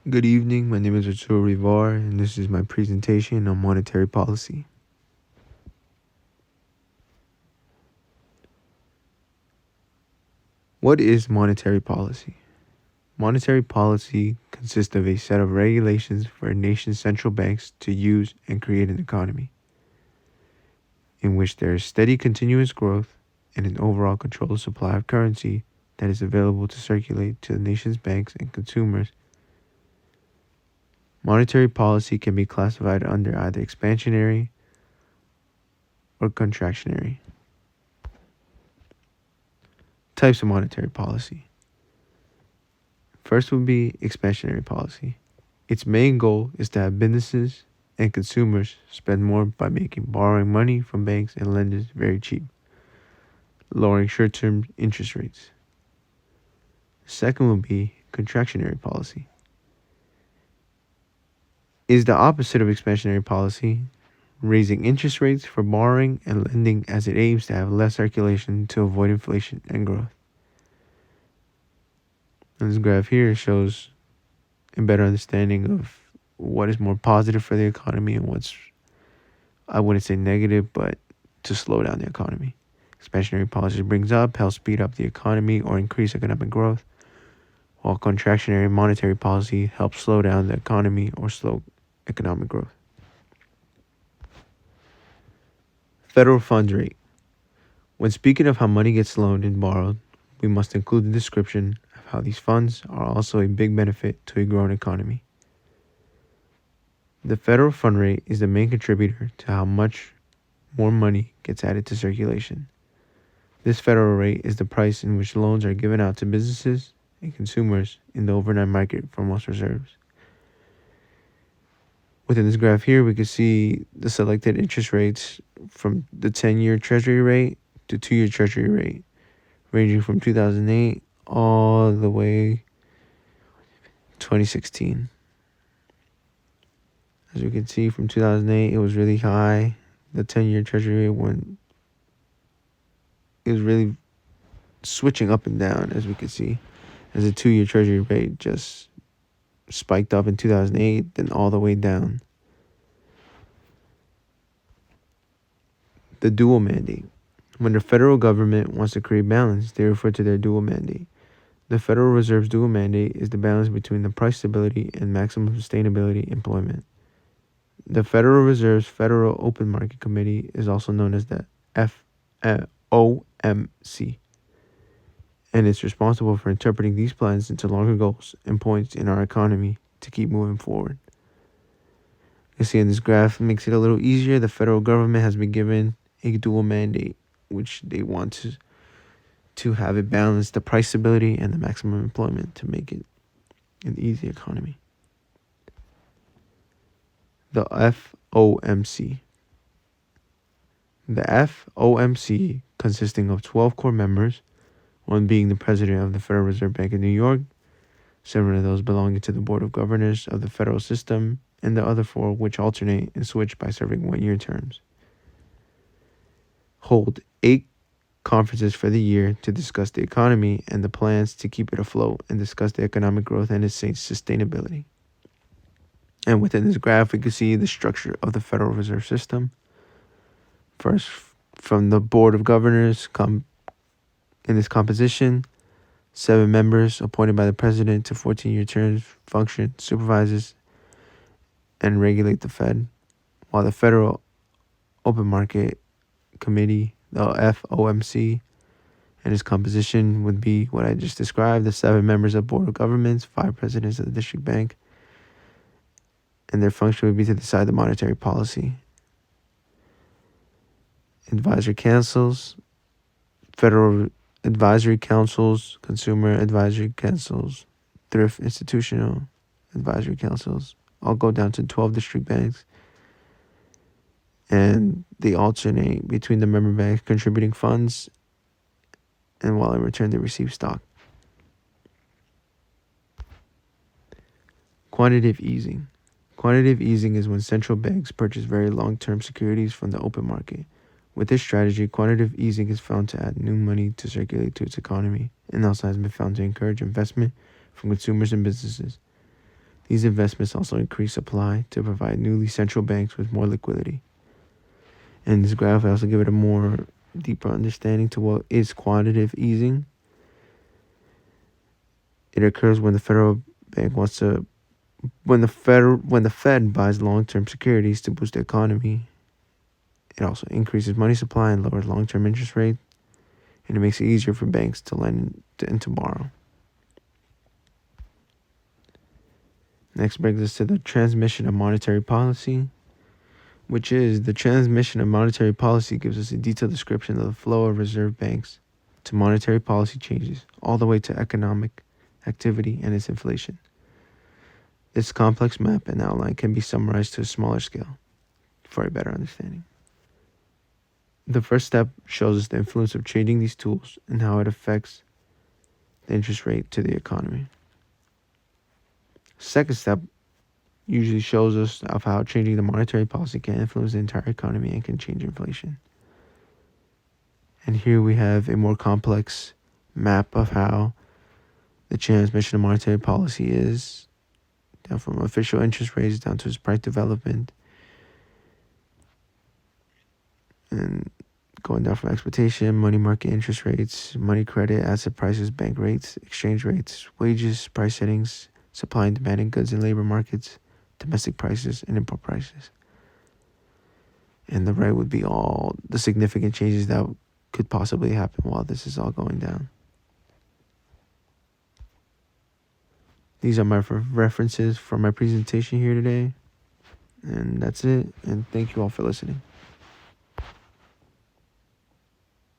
Good evening, my name is Arturo Rivar, and this is my presentation on monetary policy. What is monetary policy? Monetary policy consists of a set of regulations for a nation's central banks to use and create an economy, in which there is steady continuous growth and an overall controlled supply of currency that is available to circulate to the nation's banks and consumers. Monetary policy can be classified under either expansionary or contractionary. Types of monetary policy. First would be expansionary policy. Its main goal is to have businesses and consumers spend more by making borrowing money from banks and lenders very cheap, lowering short-term interest rates. Second would be contractionary policy. It is the opposite of expansionary policy, raising interest rates for borrowing and lending as it aims to have less circulation to avoid inflation and growth. And this graph here shows a better understanding of what is more positive for the economy and what's, I wouldn't say negative, but to slow down the economy. Expansionary policy brings up, helps speed up the economy or increase economic growth, while contractionary monetary policy helps slow down the economy or slow economic growth. Federal funds rate. When speaking of how money gets loaned and borrowed, we must include the description of how these funds are also a big benefit to a growing economy. The federal fund rate is the main contributor to how much more money gets added to circulation. This federal rate is the price in which loans are given out to businesses and consumers in the overnight market for most reserves. Within this graph here, we can see the selected interest rates from the 10-year Treasury rate to 2-year Treasury rate, ranging from 2008 all the way 2016. As you can see, from 2008, it was really high. The 10-year Treasury rate it was really switching up and down, as we can see, as the 2-year Treasury rate just spiked up in 2008, then all the way down. The dual mandate. When the federal government wants to create balance, they refer to their dual mandate. The Federal Reserve's dual mandate is the balance between the price stability and maximum sustainability employment. The Federal Reserve's Federal Open Market Committee is also known as the FOMC, and it's responsible for interpreting these plans into longer goals and points in our economy to keep moving forward. You see in this graph, it makes it a little easier. The federal government has been given a dual mandate, which they want to have it balance the price stability and the maximum employment to make it an easy economy. The FOMC. The FOMC, consisting of 12 core members, one being the president of the Federal Reserve Bank of New York, 7 of those belonging to the Board of Governors of the federal system, and the other 4 which alternate and switch by serving 1-year terms, hold 8 conferences for the year to discuss the economy and the plans to keep it afloat and discuss the economic growth and its sustainability. And within this graph, we can see the structure of the Federal Reserve System. First, from the Board of Governors, in this composition, 7 members appointed by the president to 14-year terms function, supervises, and regulate the Fed, while the Federal Open Market Committee, the FOMC, and its composition would be what I just described: the 7 members of Board of Governments, 5 presidents of the district bank, and their function would be to decide the monetary policy. Advisory councils, federal advisory councils, consumer advisory councils, thrift institutional advisory councils, all go down to 12 district banks, and they alternate between the member banks contributing funds, and while in return they receive stock. Quantitative easing. Quantitative easing is when central banks purchase very long-term securities from the open market. With this strategy, quantitative easing is found to add new money to circulate to its economy, and also has been found to encourage investment from consumers and businesses. These investments also increase supply to provide newly central banks with more liquidity. In this graph, I also give it a more deeper understanding to what is quantitative easing. It occurs when the federal bank wants to when the Fed buys long-term securities to boost the economy. It also increases money supply and lowers long-term interest rate, and it makes it easier for banks to lend and to borrow. Next brings us to the transmission of monetary policy, which is the transmission of monetary policy gives us a detailed description of the flow of reserve banks to monetary policy changes, all the way to economic activity and its inflation. This complex map and outline can be summarized to a smaller scale for a better understanding. The first step shows us the influence of changing these tools and how it affects the interest rate to the economy. Second step usually shows us of how changing the monetary policy can influence the entire economy and can change inflation. And here we have a more complex map of how the transmission of monetary policy is, down from official interest rates down to its price development, and going down from expectation, money market interest rates, money credit, asset prices, bank rates, exchange rates, wages, price settings, supply and demand in goods and labor markets, domestic prices, and import prices. And the right would be all the significant changes that could possibly happen while this is all going down. These are my references for my presentation here today. And that's it. And thank you all for listening.